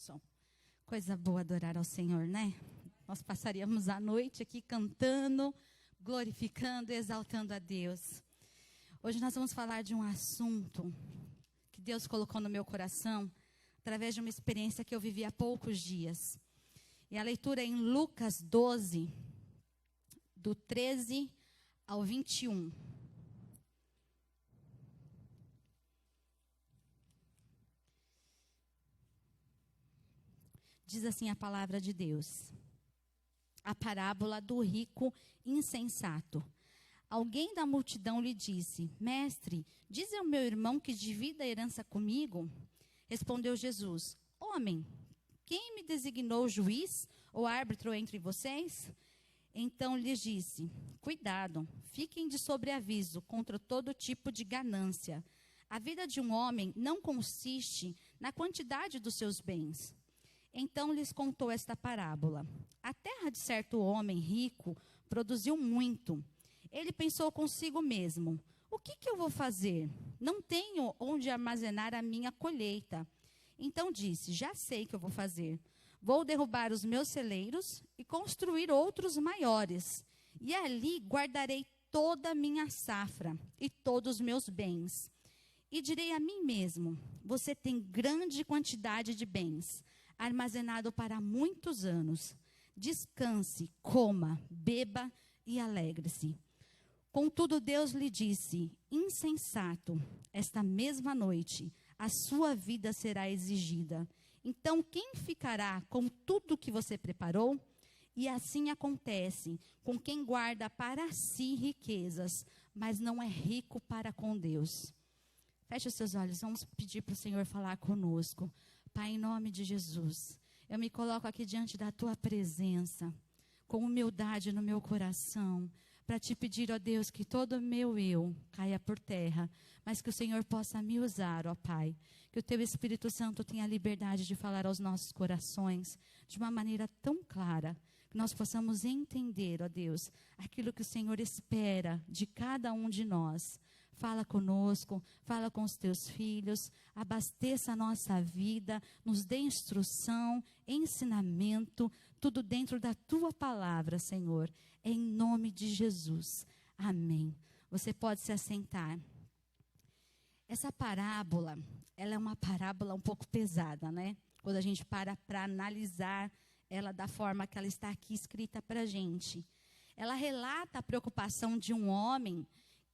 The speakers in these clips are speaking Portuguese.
som. Coisa boa adorar ao Senhor, né? Nós passaríamos a noite aqui cantando, glorificando, exaltando a Deus. Hoje nós vamos falar de um assunto que Deus colocou no meu coração através de uma experiência que eu vivi há poucos dias. E a leitura é em Lucas 12, do 13 ao 21. Diz assim a palavra de Deus. A parábola do rico insensato. Alguém da multidão lhe disse: Mestre, diz ao meu irmão que divida a herança comigo. Respondeu Jesus: Homem, quem me designou juiz ou árbitro entre vocês? Então lhes disse: Cuidado, fiquem de sobreaviso contra todo tipo de ganância. A vida de um homem não consiste na quantidade dos seus bens. Então lhes contou esta parábola. A terra de certo homem rico produziu muito. Ele pensou consigo mesmo: o que eu vou fazer? Não tenho onde armazenar a minha colheita. Então disse: já sei o que eu vou fazer. Vou derrubar os meus celeiros e construir outros maiores. E ali guardarei toda a minha safra e todos os meus bens. E direi a mim mesmo: você tem grande quantidade de bens, armazenado para muitos anos. Descanse, coma, beba e alegre-se. Contudo, Deus lhe disse: insensato, esta mesma noite a sua vida será exigida. Então, quem ficará com tudo que você preparou? E assim acontece com quem guarda para si riquezas, mas não é rico para com Deus. Feche os seus olhos, vamos pedir para o Senhor falar conosco. Pai, em nome de Jesus, eu me coloco aqui diante da tua presença, com humildade no meu coração, para te pedir, ó Deus, que todo o meu eu caia por terra, mas que o Senhor possa me usar, ó Pai. Que o teu Espírito Santo tenha liberdade de falar aos nossos corações de uma maneira tão clara, que nós possamos entender, ó Deus, aquilo que o Senhor espera de cada um de nós. Fala conosco, fala com os teus filhos, abasteça a nossa vida, nos dê instrução, ensinamento, tudo dentro da tua palavra, Senhor, em nome de Jesus. Amém. Você pode se assentar. Essa parábola, ela é uma parábola um pouco pesada, né? Quando a gente para analisar ela da forma que ela está aqui escrita para a gente. Ela relata a preocupação de um homem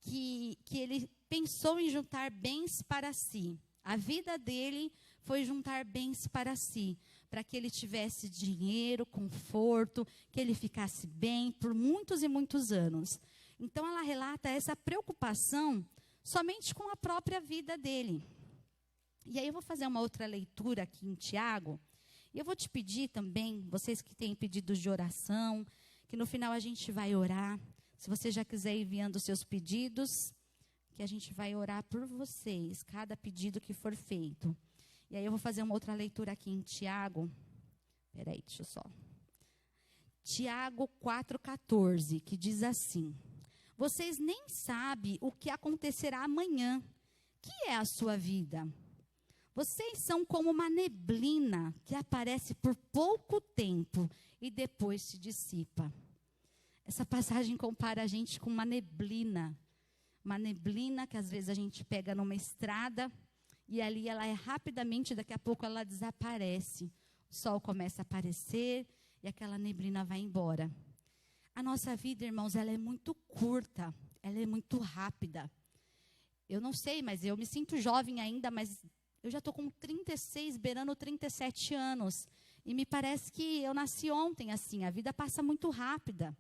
que ele pensou em juntar bens para si. A vida dele foi juntar bens para si, para que ele tivesse dinheiro, conforto, que ele ficasse bem por muitos e muitos anos. Então ela relata essa preocupação somente com a própria vida dele. E aí eu vou fazer uma outra leitura aqui em Tiago, e eu vou te pedir também, vocês que têm pedidos de oração, que no final a gente vai orar. Se você já quiser ir enviando os seus pedidos, que a gente vai orar por vocês, cada pedido que for feito. E aí eu vou fazer uma outra leitura aqui em Tiago. Peraí, deixa eu só. Tiago 4,14, que diz assim: vocês nem sabem o que acontecerá amanhã. Que é a sua vida? Vocês são como uma neblina que aparece por pouco tempo e depois se dissipa. Essa passagem compara a gente com uma neblina que às vezes a gente pega numa estrada e ali ela é rapidamente, daqui a pouco ela desaparece. O sol começa a aparecer e aquela neblina vai embora. A nossa vida, irmãos, ela é muito curta, ela é muito rápida. Eu não sei, mas eu me sinto jovem ainda, mas eu já estou com 36, beirando 37 anos. E me parece que eu nasci ontem, assim, a vida passa muito rápida.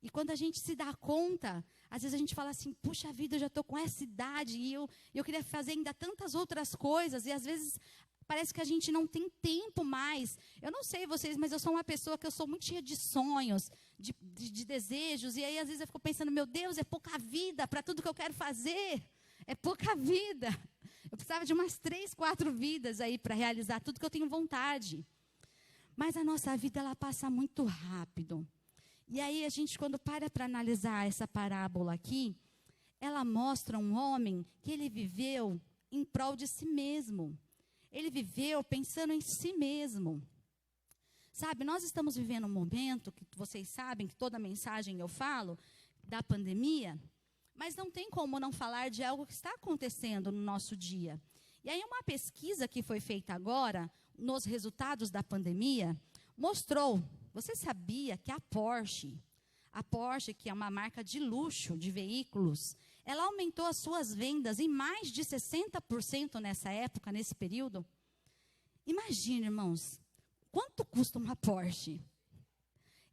E quando a gente se dá conta, às vezes a gente fala assim: puxa vida, eu já estou com essa idade e eu queria fazer ainda tantas outras coisas. E às vezes parece que a gente não tem tempo mais. Eu não sei vocês, mas eu sou uma pessoa que eu sou muito cheia de sonhos, de desejos. E aí às vezes eu fico pensando: meu Deus, é pouca vida para tudo que eu quero fazer. É pouca vida. Eu precisava de umas 3, 4 vidas aí para realizar tudo que eu tenho vontade. Mas a nossa vida, ela passa muito rápido. E aí a gente, quando para analisar essa parábola aqui, ela mostra um homem que ele viveu em prol de si mesmo. Ele viveu pensando em si mesmo. Sabe, nós estamos vivendo um momento, que vocês sabem que toda mensagem eu falo, da pandemia, mas não tem como não falar de algo que está acontecendo no nosso dia. E aí uma pesquisa que foi feita agora, nos resultados da pandemia, mostrou, você sabia que a Porsche, que é uma marca de luxo de veículos, ela aumentou as suas vendas em mais de 60% nessa época, nesse período? Imagina, irmãos, quanto custa uma Porsche?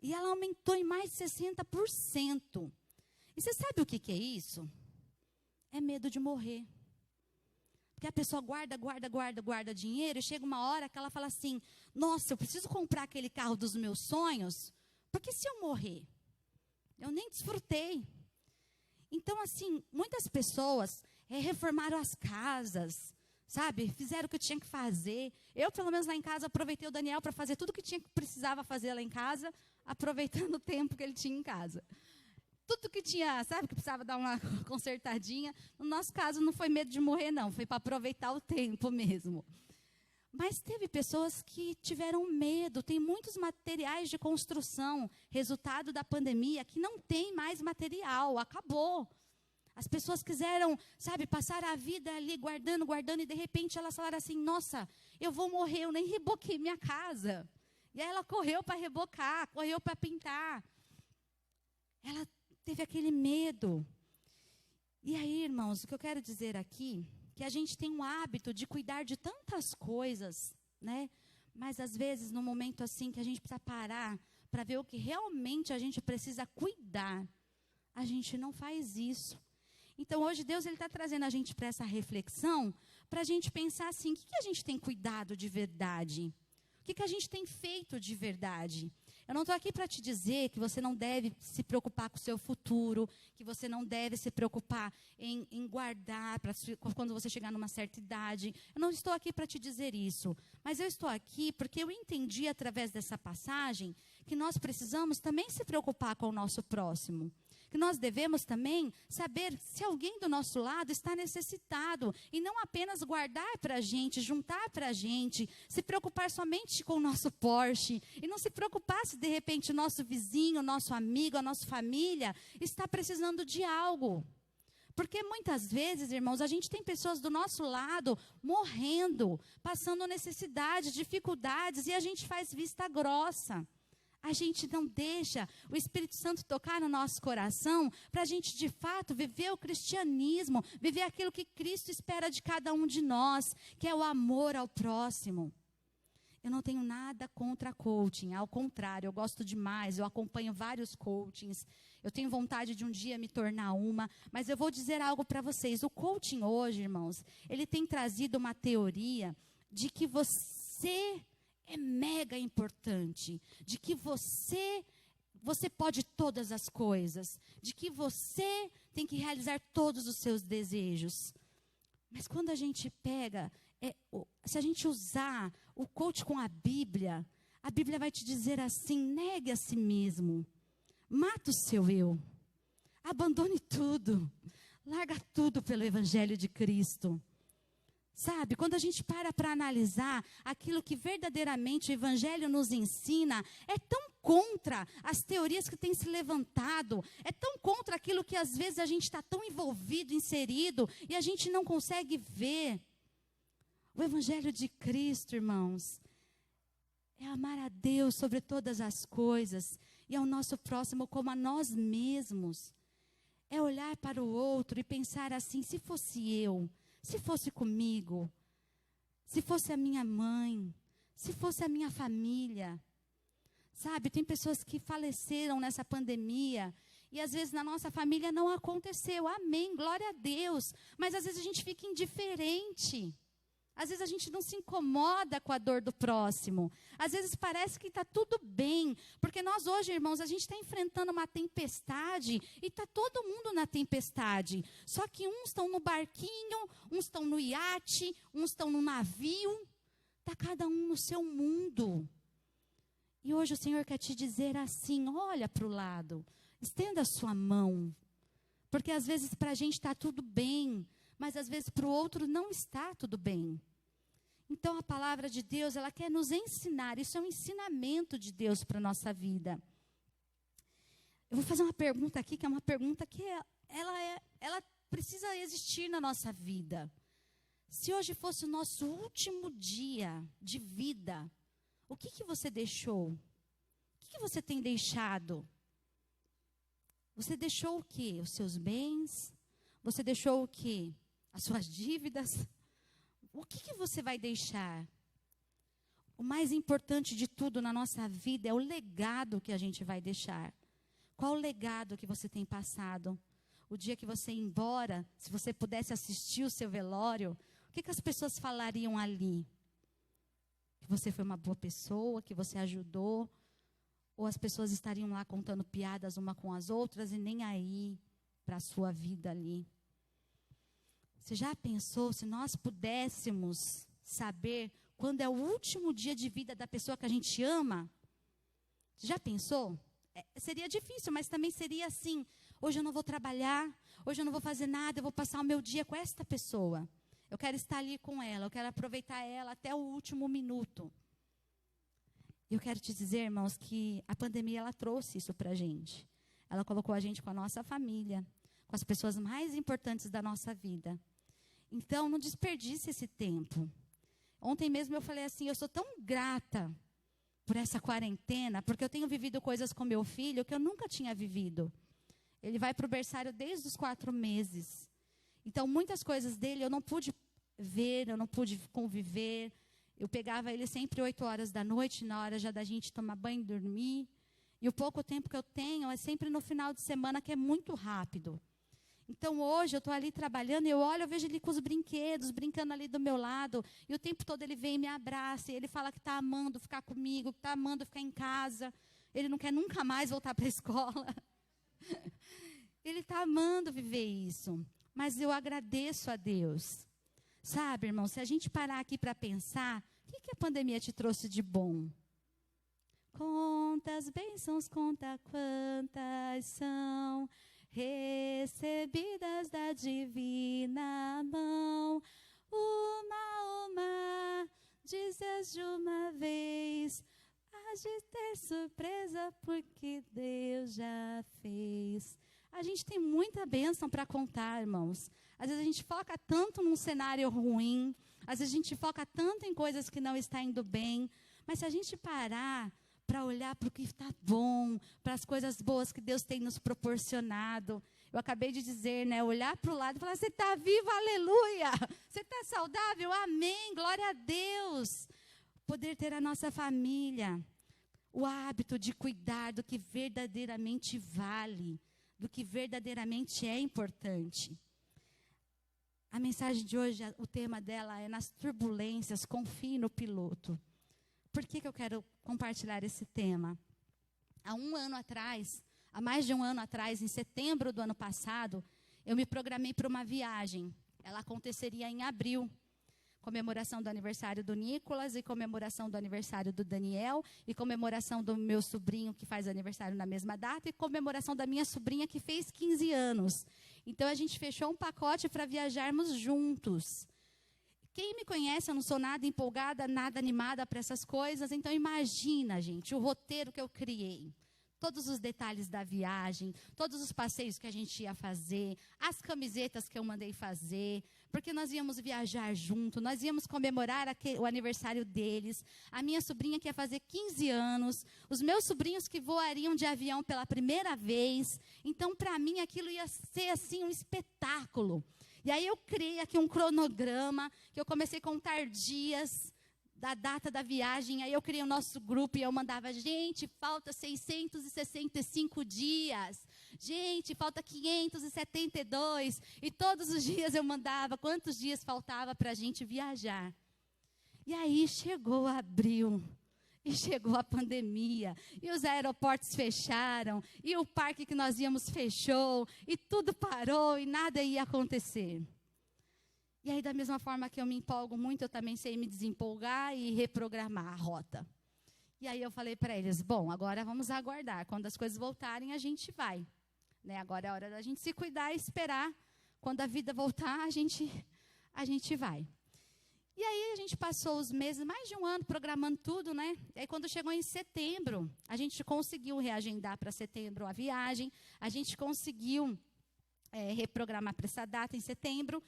E ela aumentou em mais de 60%. E você sabe o que é isso? É medo de morrer. Porque a pessoa guarda dinheiro, e chega uma hora que ela fala assim, nossa, eu preciso comprar aquele carro dos meus sonhos, porque se eu morrer, eu nem desfrutei. Então, assim, muitas pessoas reformaram as casas, sabe? Fizeram o que tinha que fazer. Eu, pelo menos lá em casa, aproveitei o Daniel para fazer tudo o que precisava fazer lá em casa, aproveitando o tempo que ele tinha em casa. Tudo que tinha, sabe, que precisava dar uma consertadinha. No nosso caso, não foi medo de morrer, não. Foi para aproveitar o tempo mesmo. Mas teve pessoas que tiveram medo. Tem muitos materiais de construção, resultado da pandemia, que não tem mais material, acabou. As pessoas quiseram, sabe, passar a vida ali guardando, e de repente elas falaram assim, nossa, eu vou morrer, eu nem reboquei minha casa. E aí ela correu para rebocar, correu para pintar. Ela teve aquele medo. E aí, irmãos, o que eu quero dizer aqui, que a gente tem um hábito de cuidar de tantas coisas, né? Mas às vezes, num momento assim, que a gente precisa parar para ver o que realmente a gente precisa cuidar, a gente não faz isso. Então, hoje, Deus está trazendo a gente para essa reflexão, para a gente pensar assim, o que a gente tem cuidado de verdade? O que a gente tem feito de verdade? Eu não estou aqui para te dizer que você não deve se preocupar com o seu futuro, que você não deve se preocupar em guardar quando você chegar numa certa idade. Eu não estou aqui para te dizer isso. Mas eu estou aqui porque eu entendi através dessa passagem que nós precisamos também se preocupar com o nosso próximo. Que nós devemos também saber se alguém do nosso lado está necessitado. E não apenas guardar para a gente, juntar para a gente, se preocupar somente com o nosso Porsche. E não se preocupar se de repente o nosso vizinho, o nosso amigo, a nossa família está precisando de algo. Porque muitas vezes, irmãos, a gente tem pessoas do nosso lado morrendo, passando necessidade, dificuldades, e a gente faz vista grossa. A gente não deixa o Espírito Santo tocar no nosso coração para a gente, de fato, viver o cristianismo, viver aquilo que Cristo espera de cada um de nós, que é o amor ao próximo. Eu não tenho nada contra coaching, ao contrário, eu gosto demais, eu acompanho vários coachings, eu tenho vontade de um dia me tornar uma, mas eu vou dizer algo para vocês. O coaching hoje, irmãos, ele tem trazido uma teoria de que você é mega importante, de que você pode todas as coisas, de que você tem que realizar todos os seus desejos. Mas quando a gente pega, se a gente usar o coach com a Bíblia vai te dizer assim, negue a si mesmo, mata o seu eu, abandone tudo, larga tudo pelo Evangelho de Cristo. Sabe, quando a gente para analisar aquilo que verdadeiramente o Evangelho nos ensina, é tão contra as teorias que têm se levantado, é tão contra aquilo que às vezes a gente está tão envolvido, inserido, e a gente não consegue ver. O Evangelho de Cristo, irmãos, é amar a Deus sobre todas as coisas, e ao nosso próximo como a nós mesmos. É olhar para o outro e pensar assim, se fosse eu, se fosse comigo, se fosse a minha mãe, se fosse a minha família. Sabe, tem pessoas que faleceram nessa pandemia e às vezes na nossa família não aconteceu. Amém, glória a Deus. Mas às vezes a gente fica indiferente. Às vezes a gente não se incomoda com a dor do próximo. Às vezes parece que está tudo bem. Porque nós hoje, irmãos, a gente está enfrentando uma tempestade e está todo mundo na tempestade. Só que uns estão no barquinho, uns estão no iate, uns estão no navio. Está cada um no seu mundo. E hoje o Senhor quer te dizer assim, olha para o lado, estenda a sua mão. Porque às vezes para a gente está tudo bem, mas às vezes para o outro não está tudo bem. Então, a palavra de Deus, ela quer nos ensinar. Isso é um ensinamento de Deus para a nossa vida. Eu vou fazer uma pergunta aqui, que é uma pergunta que ela precisa existir na nossa vida. Se hoje fosse o nosso último dia de vida, o que você deixou? O que você tem deixado? Você deixou o quê? Os seus bens? Você deixou o quê? As suas dívidas? O que você vai deixar? O mais importante de tudo na nossa vida é o legado que a gente vai deixar. Qual o legado que você tem passado? O dia que você ir embora, se você pudesse assistir o seu velório, o que as pessoas falariam ali? Que você foi uma boa pessoa, que você ajudou? Ou as pessoas estariam lá contando piadas uma com as outras e nem aí para a sua vida ali? Você já pensou se nós pudéssemos saber quando é o último dia de vida da pessoa que a gente ama? Você já pensou? Seria difícil, mas também seria assim: hoje eu não vou trabalhar, hoje eu não vou fazer nada, eu vou passar o meu dia com esta pessoa. Eu quero estar ali com ela, eu quero aproveitar ela até o último minuto. Eu quero te dizer, irmãos, que a pandemia ela trouxe isso para a gente. Ela colocou a gente com a nossa família, com as pessoas mais importantes da nossa vida. Então, não desperdice esse tempo. Ontem mesmo eu falei assim, eu sou tão grata por essa quarentena, porque eu tenho vivido coisas com meu filho que eu nunca tinha vivido. Ele vai para o berçário desde os 4 meses. Então, muitas coisas dele eu não pude ver, eu não pude conviver. Eu pegava ele sempre 8 horas da noite, na hora já da gente tomar banho e dormir. E o pouco tempo que eu tenho é sempre no final de semana, que é muito rápido. Então, hoje, eu estou ali trabalhando, eu olho, eu vejo ele com os brinquedos, brincando ali do meu lado. E o tempo todo ele vem e me abraça. E ele fala que está amando ficar comigo, que está amando ficar em casa. Ele não quer nunca mais voltar para a escola. Ele está amando viver isso. Mas eu agradeço a Deus. Sabe, irmão, se a gente parar aqui para pensar, o que a pandemia te trouxe de bom? Conta as bênçãos, conta quantas são recebidas da divina mão. Uma, dizes de uma vez, há de ter surpresa porque Deus já fez. A gente tem muita bênção para contar, irmãos. Às vezes a gente foca tanto num cenário ruim, às vezes a gente foca tanto em coisas que não estão indo bem, mas se a gente parar para olhar para o que está bom, para as coisas boas que Deus tem nos proporcionado. Eu acabei de dizer, né? Olhar para o lado e falar, você está vivo, aleluia! Você está saudável, amém, glória a Deus! Poder ter a nossa família, o hábito de cuidar do que verdadeiramente vale, do que verdadeiramente é importante. A mensagem de hoje, o tema dela é nas turbulências, confie no piloto. Por que eu quero compartilhar esse tema? Há mais de um ano atrás, em setembro do ano passado, eu me programei para uma viagem. Ela aconteceria em abril. Comemoração do aniversário do Nicolas e comemoração do aniversário do Daniel e comemoração do meu sobrinho que faz aniversário na mesma data e comemoração da minha sobrinha que fez 15 anos. Então, a gente fechou um pacote para viajarmos juntos. Quem me conhece, eu não sou nada empolgada, nada animada para essas coisas. Então, imagina, gente, o roteiro que eu criei. Todos os detalhes da viagem, todos os passeios que a gente ia fazer, as camisetas que eu mandei fazer, porque nós íamos viajar junto, nós íamos comemorar o aniversário deles, a minha sobrinha que ia fazer 15 anos, os meus sobrinhos que voariam de avião pela primeira vez. Então, para mim, aquilo ia ser assim um espetáculo. E aí eu criei aqui um cronograma, que eu comecei a contar dias da data da viagem. Aí eu criei o nosso grupo e eu mandava, gente, falta 665 dias. Gente, falta 572. E todos os dias eu mandava quantos dias faltava para a gente viajar. E aí chegou abril. E chegou a pandemia, e os aeroportos fecharam, e o parque que nós íamos fechou, e tudo parou, e nada ia acontecer. E aí, da mesma forma que eu me empolgo muito, eu também sei me desempolgar e reprogramar a rota. E aí eu falei para eles, bom, agora vamos aguardar, quando as coisas voltarem, a gente vai. Né? Agora é hora da gente se cuidar e esperar, quando a vida voltar, a gente vai. E aí a gente passou os meses, mais de um ano, programando tudo, né? E aí quando chegou em setembro, a gente conseguiu reagendar para setembro a viagem, a gente conseguiu reprogramar para essa data em setembro.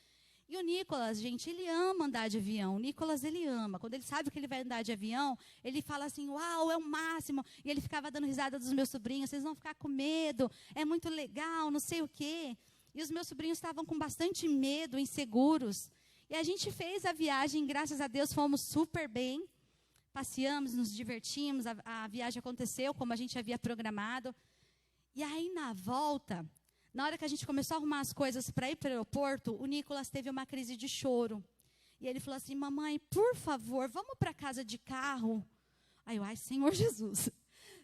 E o Nicolas, gente, ele ama andar de avião. O Nicolas, ele ama. Quando ele sabe que ele vai andar de avião, ele fala assim, uau, é o máximo. E ele ficava dando risada dos meus sobrinhos, vocês vão ficar com medo, é muito legal, não sei o quê. E os meus sobrinhos estavam com bastante medo, inseguros. E a gente fez a viagem, graças a Deus, fomos super bem. Passeamos, nos divertimos, a viagem aconteceu como a gente havia programado. E aí, na volta, na hora que a gente começou a arrumar as coisas para ir para o aeroporto, o Nicolas teve uma crise de choro. E ele falou assim, mamãe, por favor, vamos para casa de carro? Aí eu, ai, Senhor Jesus.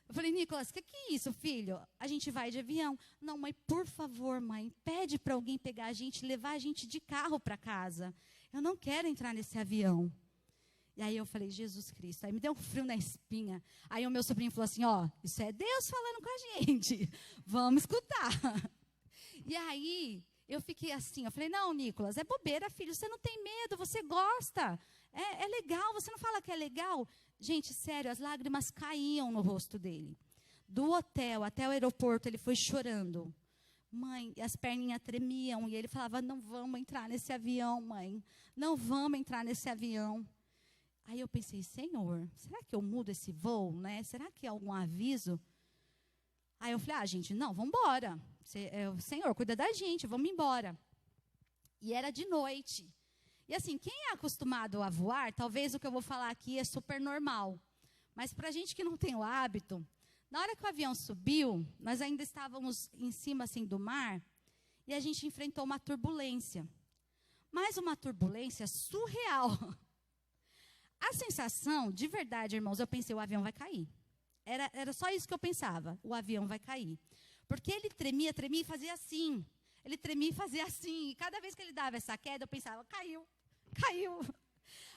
Eu falei, Nicolas, o que é isso, filho? A gente vai de avião. Não, mãe, por favor, mãe, pede para alguém pegar a gente, levar a gente de carro para casa. Eu não quero entrar nesse avião. E aí eu falei, Jesus Cristo. Aí me deu um frio na espinha. Aí o meu sobrinho falou assim, ó, isso é Deus falando com a gente. Vamos escutar. E aí eu fiquei assim, eu falei, não, Nicolas, é bobeira, filho, você não tem medo, você gosta. É legal, você não fala que é legal? Gente, sério, as lágrimas caíam no rosto dele. Do hotel até o aeroporto, ele foi chorando. Mãe, as perninhas tremiam. E ele falava, não vamos entrar nesse avião, mãe. Não vamos entrar nesse avião. Aí eu pensei, Senhor, será que eu mudo esse voo, né? Será que há algum aviso? Aí eu falei, gente, não, vamos embora. Senhor, cuida da gente, vamos embora. E era de noite. E assim, quem é acostumado a voar, talvez o que eu vou falar aqui é super normal. Mas para a gente que não tem o hábito, na hora que o avião subiu, nós ainda estávamos em cima assim, do mar, e a gente enfrentou uma turbulência. Mas uma turbulência surreal. A sensação, de verdade, irmãos, eu pensei, o avião vai cair. Era só isso que eu pensava, o avião vai cair. Porque ele tremia e fazia assim. Ele tremia e fazia assim. E cada vez que ele dava essa queda, eu pensava, caiu.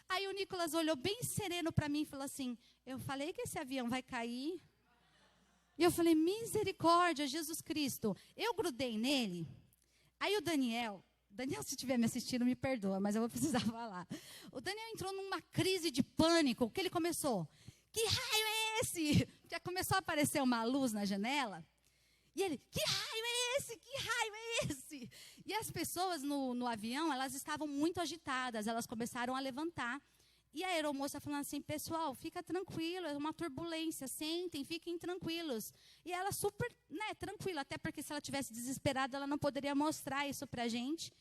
Aí o Nicolas olhou bem sereno para mim e falou assim, eu falei que esse avião vai cair. E eu falei, misericórdia, Jesus Cristo. Eu grudei nele. Aí o Daniel, se estiver me assistindo, me perdoa, mas eu vou precisar falar. O Daniel entrou numa crise de pânico, que ele começou, que raio é esse? Já começou a aparecer uma luz na janela. E ele, que raio é esse? Que raio é esse? E as pessoas no avião, elas estavam muito agitadas, elas começaram a levantar. E a aeromoça falando assim, pessoal, fica tranquilo, é uma turbulência, sentem, fiquem tranquilos. E ela super, tranquila, até porque se ela tivesse desesperada, ela não poderia mostrar isso pra gente.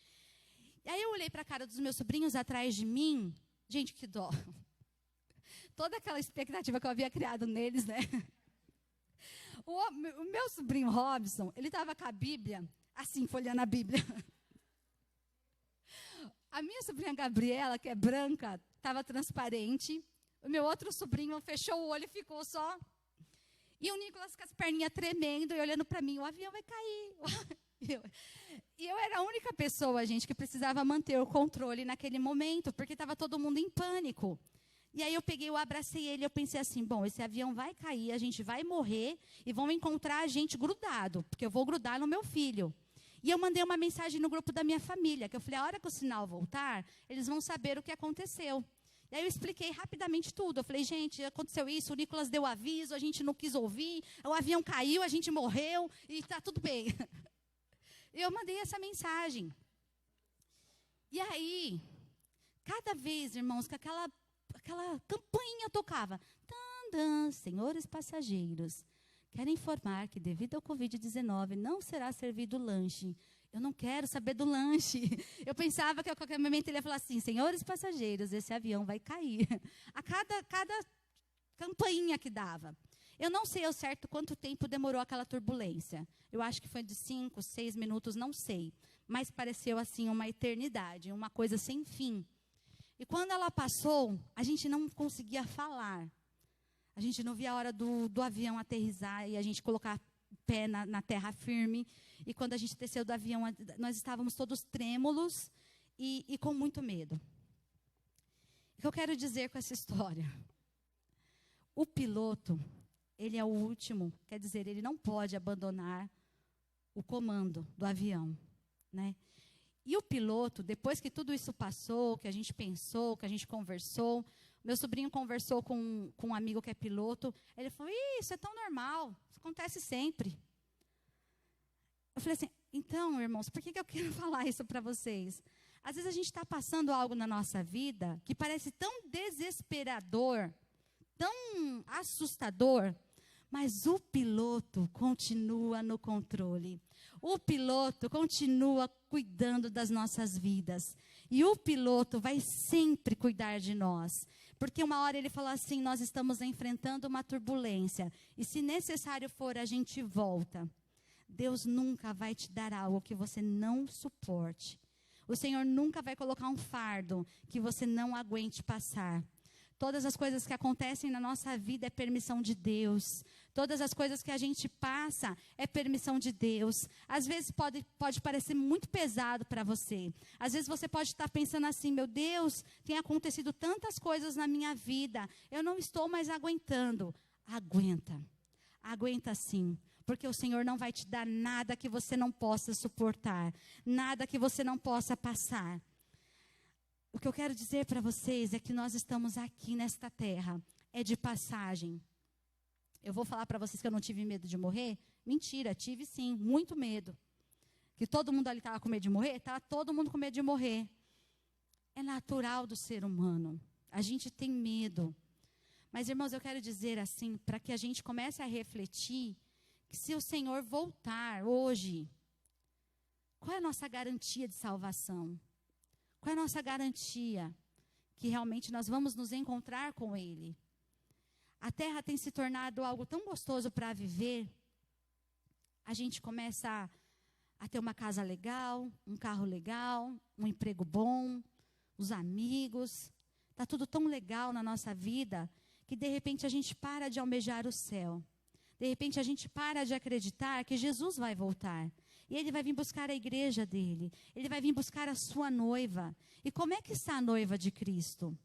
E aí eu olhei para a cara dos meus sobrinhos atrás de mim, gente, que dó. Toda aquela expectativa que eu havia criado neles, né? O meu sobrinho Robson, ele estava com a Bíblia, assim, folheando a Bíblia. A minha sobrinha Gabriela, que é branca, estava transparente. O meu outro sobrinho fechou o olho e ficou só. E o Nicolas com as perninhas tremendo e olhando para mim, o avião vai cair. E eu era a única pessoa, gente, que precisava manter o controle naquele momento, porque estava todo mundo em pânico. E aí eu abracei ele, eu pensei assim, bom, esse avião vai cair, a gente vai morrer e vão encontrar a gente grudado, porque eu vou grudar no meu filho. E eu mandei uma mensagem no grupo da minha família, que eu falei, a hora que o sinal voltar, eles vão saber o que aconteceu. E aí eu expliquei rapidamente tudo. Eu falei, gente, aconteceu isso, o Nicolas deu aviso, a gente não quis ouvir, o avião caiu, a gente morreu e está tudo bem. E eu mandei essa mensagem. E aí, cada vez, irmãos, que aquela campainha tocava. Tandã, senhores passageiros, quero informar que devido ao Covid-19 não será servido lanche. Eu não quero saber do lanche. Eu pensava que a qualquer momento ele ia falar assim, senhores passageiros, esse avião vai cair. A cada campainha que dava. Eu não sei ao certo quanto tempo demorou aquela turbulência. Eu acho que foi de 5, 6 minutos, não sei. Mas pareceu assim uma eternidade, uma coisa sem fim. E quando ela passou, a gente não conseguia falar. A gente não via a hora do avião aterrissar e a gente colocar o pé na terra firme. E quando a gente desceu do avião, nós estávamos todos trêmulos e com muito medo. O que eu quero dizer com essa história? O piloto, ele é o último, quer dizer, ele não pode abandonar o comando do avião, né? E o piloto, depois que tudo isso passou, que a gente pensou, que a gente conversou, meu sobrinho conversou com um amigo que é piloto, ele falou, isso é tão normal, isso acontece sempre. Eu falei assim, então, irmãos, por que eu quero falar isso para vocês? Às vezes a gente está passando algo na nossa vida que parece tão desesperador, tão assustador, mas o piloto continua no controle. O piloto continua cuidando das nossas vidas. E o piloto vai sempre cuidar de nós. Porque uma hora ele falou assim, nós estamos enfrentando uma turbulência. E se necessário for, a gente volta. Deus nunca vai te dar algo que você não suporte. O Senhor nunca vai colocar um fardo que você não aguente passar. Todas as coisas que acontecem na nossa vida é permissão de Deus. Todas as coisas que a gente passa é permissão de Deus. Às vezes pode parecer muito pesado para você. Às vezes você pode estar pensando assim, meu Deus, tem acontecido tantas coisas na minha vida. Eu não estou mais aguentando. Aguenta. Aguenta sim. Porque o Senhor não vai te dar nada que você não possa suportar. Nada que você não possa passar. O que eu quero dizer para vocês é que nós estamos aqui nesta terra. É de passagem. Eu vou falar para vocês que eu não tive medo de morrer? Mentira, tive sim, muito medo. Que todo mundo ali estava com medo de morrer? Estava todo mundo com medo de morrer. É natural do ser humano. A gente tem medo. Mas, irmãos, eu quero dizer assim, para que a gente comece a refletir, que se o Senhor voltar hoje, qual é a nossa garantia de salvação? Qual é a nossa garantia que realmente nós vamos nos encontrar com Ele? A terra tem se tornado algo tão gostoso para viver. A gente começa a ter uma casa legal, um carro legal, um emprego bom, os amigos. Está tudo tão legal na nossa vida que de repente a gente para de almejar o céu. De repente a gente para de acreditar que Jesus vai voltar. E Ele vai vir buscar a igreja dele. Ele vai vir buscar a sua noiva. E como é que está a noiva de Cristo?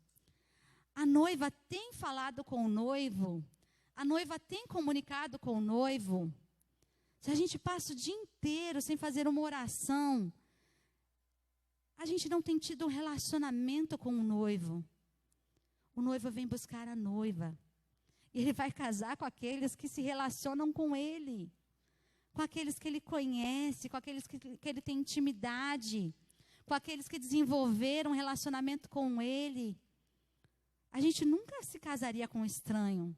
A noiva tem falado com o noivo? A noiva tem comunicado com o noivo? Se a gente passa o dia inteiro sem fazer uma oração, a gente não tem tido um relacionamento com o noivo. O noivo vem buscar a noiva. E ele vai casar com aqueles que se relacionam com ele. Com aqueles que ele conhece, com aqueles que ele tem intimidade, com aqueles que desenvolveram um relacionamento com ele. A gente nunca se casaria com um estranho.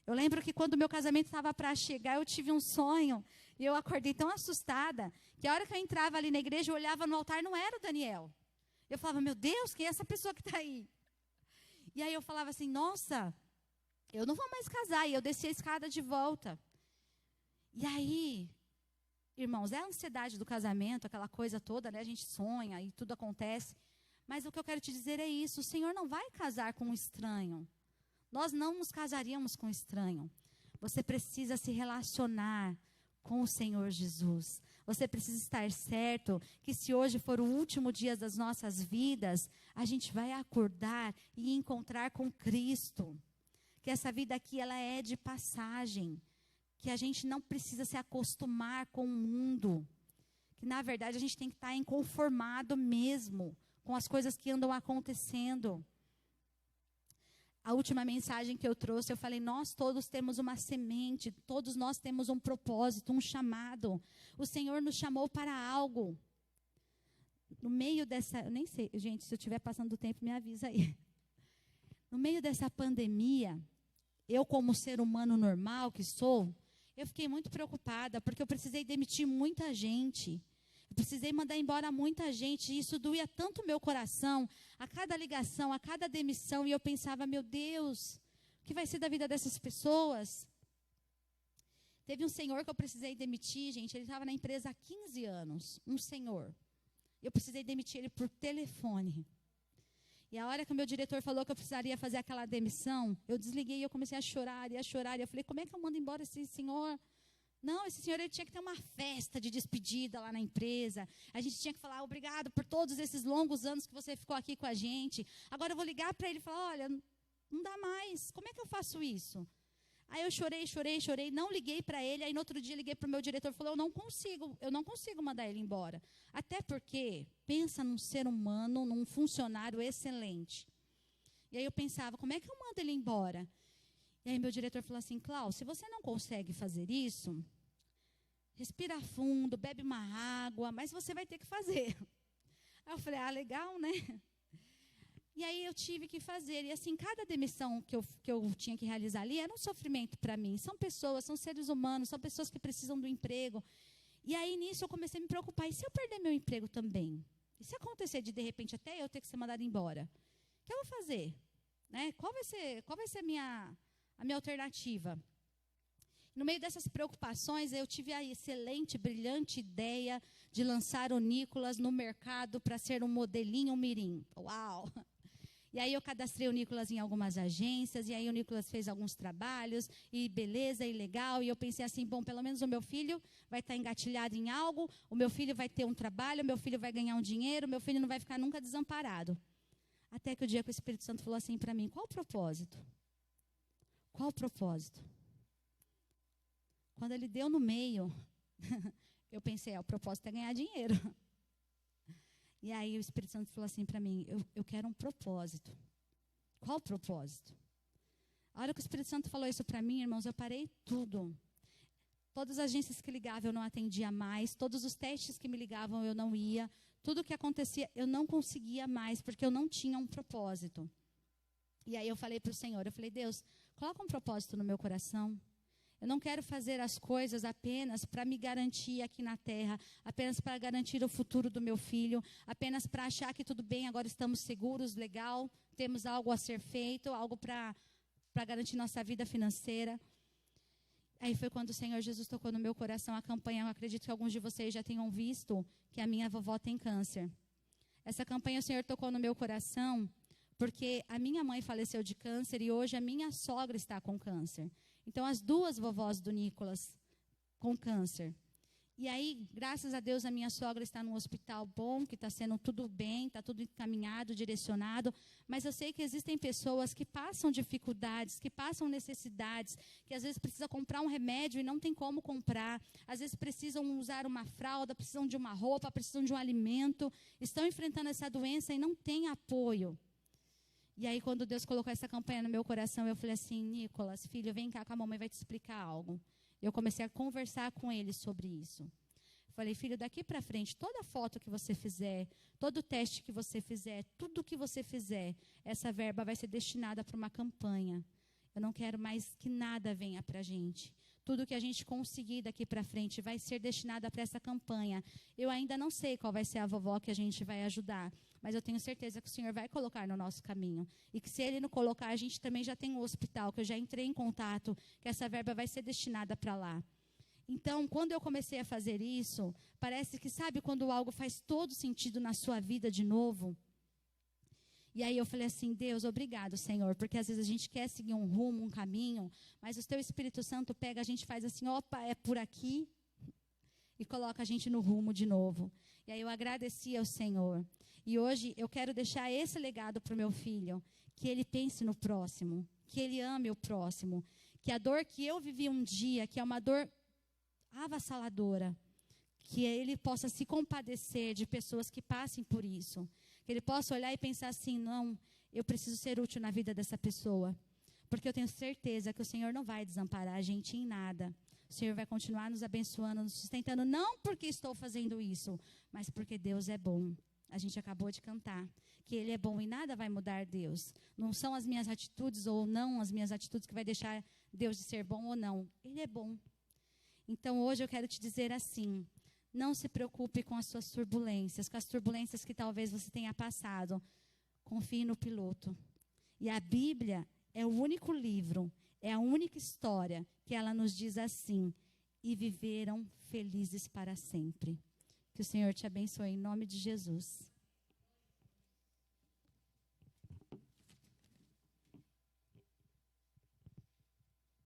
Eu lembro que quando o meu casamento estava para chegar, eu tive um sonho, e eu acordei tão assustada, que a hora que eu entrava ali na igreja, eu olhava no altar, não era o Daniel. Eu falava, meu Deus, quem é essa pessoa que está aí? E aí eu falava assim, nossa, eu não vou mais casar, e eu desci a escada de volta. E aí, irmãos, é a ansiedade do casamento, aquela coisa toda, né? A gente sonha e tudo acontece. Mas o que eu quero te dizer é isso, o Senhor não vai casar com um estranho. Nós não nos casaríamos com um estranho. Você precisa se relacionar com o Senhor Jesus. Você precisa estar certo que se hoje for o último dia das nossas vidas, a gente vai acordar e encontrar com Cristo. Que essa vida aqui, ela é de passagem. Que a gente não precisa se acostumar com o mundo. Que, na verdade, a gente tem que estar inconformado mesmo com as coisas que andam acontecendo. A última mensagem que eu trouxe, eu falei, nós todos temos uma semente, todos nós temos um propósito, um chamado. O Senhor nos chamou para algo. No meio dessa, eu nem sei, gente, se eu estiver passando do tempo, me avisa aí. No meio dessa pandemia, eu como ser humano normal que sou, eu fiquei muito preocupada, porque eu precisei demitir muita gente. Eu precisei mandar embora muita gente, e isso doía tanto o meu coração, a cada ligação, a cada demissão, e eu pensava, meu Deus, o que vai ser da vida dessas pessoas? Teve um senhor que eu precisei demitir, gente, ele estava na empresa há 15 anos, um senhor. Eu precisei demitir ele por telefone. E a hora que o meu diretor falou que eu precisaria fazer aquela demissão, eu desliguei e eu comecei a chorar, e a chorar, e eu falei, como é que eu mando embora esse senhor? Não, esse senhor ele tinha que ter uma festa de despedida lá na empresa. A gente tinha que falar, obrigado por todos esses longos anos que você ficou aqui com a gente. Agora eu vou ligar para ele e falar, olha, não dá mais. Como é que eu faço isso? Aí eu chorei, não liguei para ele. Aí no outro dia liguei para o meu diretor e falei, eu não consigo mandar ele embora. Até porque, pensa num ser humano, num funcionário excelente. E aí eu pensava, como é que eu mando ele embora? E aí meu diretor falou assim, Cláudia, se você não consegue fazer isso, respira fundo, bebe uma água, mas você vai ter que fazer. Aí eu falei, legal, né? E aí eu tive que fazer. E assim, cada demissão que eu tinha que realizar ali era um sofrimento para mim. São pessoas, são seres humanos, são pessoas que precisam do emprego. E aí nisso eu comecei a me preocupar. E se eu perder meu emprego também? E se acontecer de repente até eu ter que ser mandada embora? O que eu vou fazer? Né? Qual vai ser a minha alternativa? No meio dessas preocupações, eu tive a excelente, brilhante ideia de lançar o Nicolas no mercado para ser um modelinho mirim. Uau! E aí eu cadastrei o Nicolas em algumas agências, e aí o Nicolas fez alguns trabalhos, e beleza, e legal. E eu pensei assim, bom, pelo menos o meu filho vai estar engatilhado em algo, o meu filho vai ter um trabalho, o meu filho vai ganhar um dinheiro, o meu filho não vai ficar nunca desamparado. Até que o dia que o Espírito Santo falou assim para mim, qual o propósito? Qual o propósito? Quando ele deu no meio, eu pensei, o propósito é ganhar dinheiro. E aí o Espírito Santo falou assim para mim, eu quero um propósito. Qual o propósito? A hora que o Espírito Santo falou isso para mim, irmãos, eu parei tudo. Todas as agências que ligavam eu não atendia mais, todos os testes que me ligavam eu não ia, tudo que acontecia eu não conseguia mais, porque eu não tinha um propósito. E aí eu falei para o Senhor, eu falei, Deus, coloca um propósito no meu coração. Eu não quero fazer as coisas apenas para me garantir aqui na terra, apenas para garantir o futuro do meu filho, apenas para achar que tudo bem, agora estamos seguros, legal, temos algo a ser feito, algo para garantir nossa vida financeira. Aí foi quando o Senhor Jesus tocou no meu coração a campanha, eu acredito que alguns de vocês já tenham visto, que a minha vovó tem câncer. Essa campanha o Senhor tocou no meu coração, porque a minha mãe faleceu de câncer e hoje a minha sogra está com câncer. Então, as duas vovós do Nicolas com câncer. E aí, graças a Deus, a minha sogra está num hospital bom, que está sendo tudo bem, está tudo encaminhado, direcionado. Mas eu sei que existem pessoas que passam dificuldades, que passam necessidades, que às vezes precisa comprar um remédio e não tem como comprar. Às vezes precisam usar uma fralda, precisam de uma roupa, precisam de um alimento. Estão enfrentando essa doença e não têm apoio. E aí, quando Deus colocou essa campanha no meu coração, eu falei assim, Nicolas, filho, vem cá que a mamãe vai te explicar algo. Eu comecei a conversar com ele sobre isso. Falei, filho, daqui para frente, toda foto que você fizer, todo teste que você fizer, tudo que você fizer, essa verba vai ser destinada para uma campanha. Eu não quero mais que nada venha para a gente. Tudo que a gente conseguir daqui para frente vai ser destinado para essa campanha. Eu ainda não sei qual vai ser a vovó que a gente vai ajudar, mas eu tenho certeza que o Senhor vai colocar no nosso caminho. E que se Ele não colocar, a gente também já tem um hospital, que eu já entrei em contato, que essa verba vai ser destinada para lá. Então, quando eu comecei a fazer isso, parece que, sabe, quando algo faz todo sentido na sua vida de novo? E aí eu falei assim, Deus, obrigado, Senhor, porque às vezes a gente quer seguir um rumo, um caminho, mas o Teu Espírito Santo pega, a gente faz assim, opa, é por aqui, e coloca a gente no rumo de novo. E aí eu agradeci ao Senhor. E hoje eu quero deixar esse legado para o meu filho, que ele pense no próximo, que ele ame o próximo, que a dor que eu vivi um dia, que é uma dor avassaladora, que ele possa se compadecer de pessoas que passem por isso. Que ele possa olhar e pensar assim, não, eu preciso ser útil na vida dessa pessoa. Porque eu tenho certeza que o Senhor não vai desamparar a gente em nada. O Senhor vai continuar nos abençoando, nos sustentando, não porque estou fazendo isso, mas porque Deus é bom. A gente acabou de cantar que Ele é bom e nada vai mudar Deus. Não são as minhas atitudes ou não as minhas atitudes que vai deixar Deus de ser bom ou não. Ele é bom. Então hoje eu quero te dizer assim, não se preocupe com as suas turbulências, com as turbulências que talvez você tenha passado. Confie no piloto. E a Bíblia é o único livro, é a única história que ela nos diz assim, e viveram felizes para sempre. Que o Senhor te abençoe em nome de Jesus.